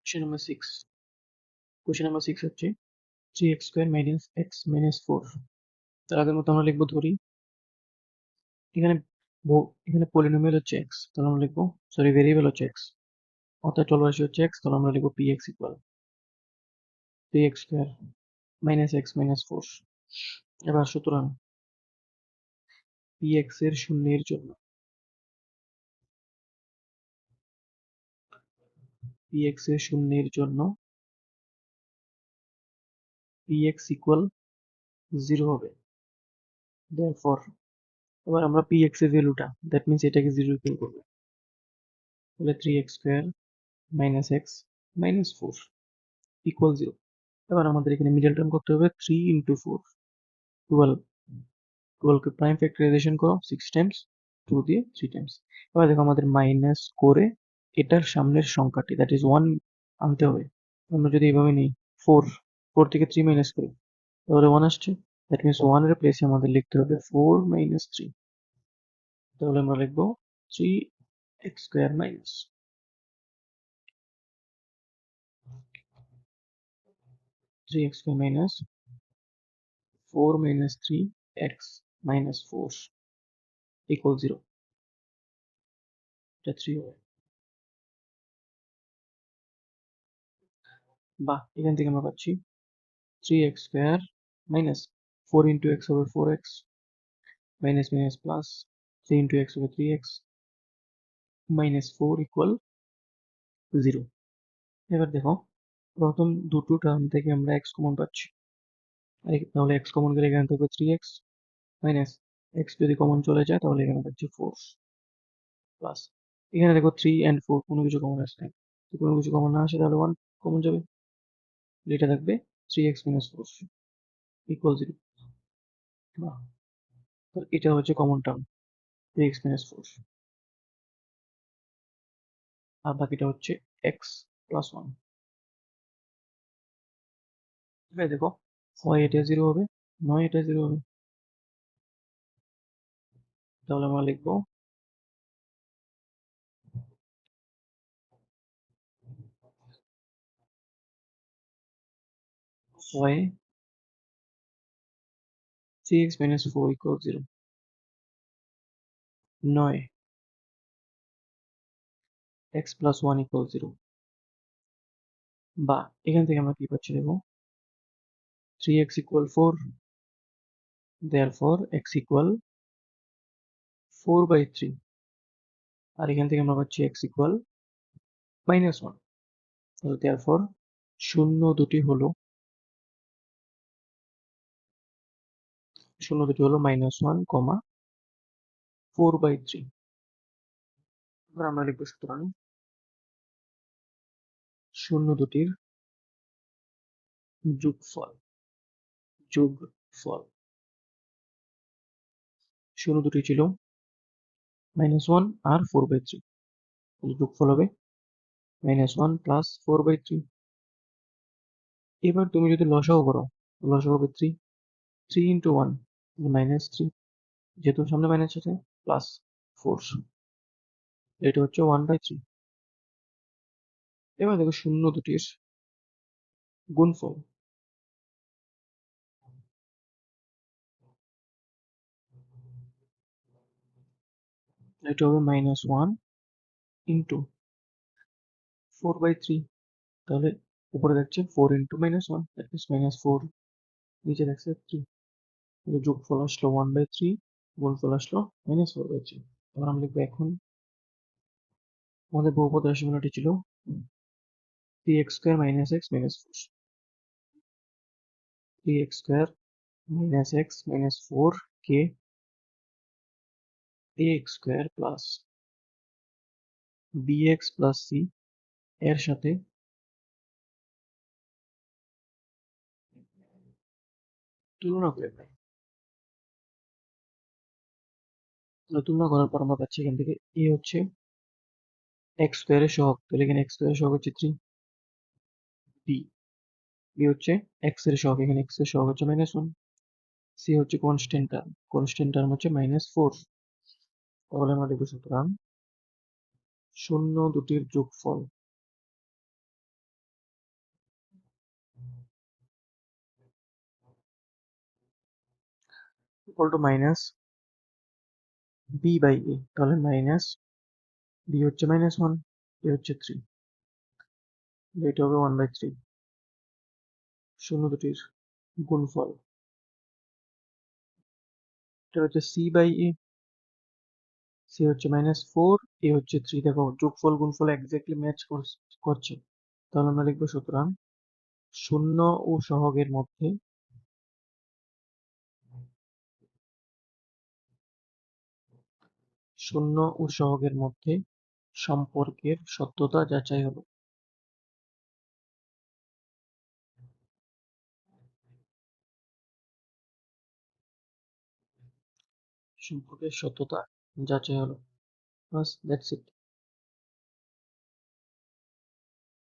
Question number 6. Question number 6 হচ্ছে 3x square minus x minus 4. তার আগের মতো আমরা লিখবো ধরি এখানে এখানে পলিনোমিয়াল হচ্ছে x, তাহলে আমরা লিখবো ভেরিয়েবল হচ্ছে x, অর্থাৎ চলরাশি হচ্ছে x, তাহলে আমরা লিখবো px equal 3x square minus x minus 4. এবার সুতরাং px এর শূন্যের জন্য px ইকুয়াল 0 হবে। Therefore এবার আমরা px এর ভ্যালুটা, দ্যাট মিন্স এটাকে 0 ইকুয়াল করবো, তাহলে 3x square minus x minus 4 equal 0. এবার আমাদের এখানে মিডল টার্ম করতে হবে 3 into 4 12 12 কে প্রাইম ফ্যাক্টরাইজেশন করো 6 টাইমস 2 দিয়ে 3 টাইমস। এবার দেখো আমাদের মাইনাস করে এটার সামনের সংখ্যাটি দ্যাট ইজ 1 আনতে হবে। আমরা যদি এইভাবে নিই 4 থেকে 3 মাইনাস করি তাহলে 1 আসছে, দ্যাট মিন্স 1 এর প্লেসে আমাদের লিখতে হবে 4 minus 3, তাহলে আমরা লিখবো 3x square minus 3x square minus 4 minus 3x minus 4 equal 0. এটা 3 হবে। বাহ, এখান থেকে আমরা পাচ্ছি 3x square minus 4 into x over 4x minus minus plus 3 into x over 3x minus 4 equal 0. এবার দেখো প্রথম দুটো টার্ম থেকে আমরা x কমন পাচ্ছি, তাহলে x কমন গেলে এখানে থাকবে 3x মাইনাস x যদি কমন চলে যায় তাহলে এখানে পাচ্ছি 4 প্লাস এখানে দেখো 3 and 4 কোনো কিছু কমন আসে না, কোনো কিছু কমন না আসে তাহলে 1 কমন যাবে, এটা থাকবে 3x minus 4 equal 0. এটা হচ্ছে কমন টার্ম 3x minus 4, আর বাকিটা হচ্ছে x plus 1. এবার দেখো হয় এটা 0 হবে নয় এটা 0 হবে, তাহলে আমরা লিখবো হয় 3x minus 4 equals 0, নয় x plus 1 equals 0, বা এখান থেকে আমরা কি পাচ্ছি দেখো 3x equal 4, therefore x equal 4 by 3, আর এখান থেকে আমরা পাচ্ছি x equal minus 1, তাহলে therefore শূন্য দুটি হলো -1, 4 by 3. এবার আমরা লিখবো সুতরাং শূন্য দুটির যোগফল শূন্য দুটি ছিল -1 আর 4/3, তাহলে যোগফল হবে -1 প্লাস 4/3. এবার তুমি যদি লসাগু করো লসাগু হবে 3 into 1 -3, যেহেতু সামনে মাইনাস আছে প্লাস 4, এটা হচ্ছে 1/3. এবার দেখো শূন্য দুটির গুণফল, এটা হবে -1 into 4/3, তাহলে উপরে দেখছে 4 into -1 that means -4, নিচে দেখছে 3, তাহলে যোগফল আসলো 1/3, গুণফল আসলো -4/3. এবার আমরা লিখবো এখন আমাদের বহুপদ রাশিমালাটি ছিল 3x square minus x minus 4, 3x square minus x minus 4 কে ax square plus bx plus c এর সাথে তুলনা করে পাই। তুলনা করার পর আমরা পাচ্ছি এখান থেকে a হচ্ছে x square এর সহগ, তাহলে এখানে x square এর সহগ হচ্ছে 3, b হচ্ছে x এর সহগ, এখানে x এর সহগ হচ্ছে -1, c হচ্ছে কনস্ট্যান্ট টার্ম হচ্ছে -4, তাহলে আমরা লিখব সুতরাং শূন্য দুটির যোগফল equal to minus B by A, তাহলে মাইনাস বি হচ্ছে -1, এ হচ্ছে 3, এটা হবে 1/3, শূন্য দুটির গুণফল, এটা হচ্ছে সি বাই এ, সি হচ্ছে -4, এ হচ্ছে 3। দেখো যোগফল গুণফল এক্স্যাক্টলি ম্যাচ করছে, তাহলে আমরা লিখবো সুতরাং শূন্য ও সহগের মধ্যে শূন্য ও সহগের মধ্যে সম্পর্কের সত্যতা যাচাই হলো। সম্পর্কের সত্যতা যাচাই হলো। বাস দ্যাটস ইট।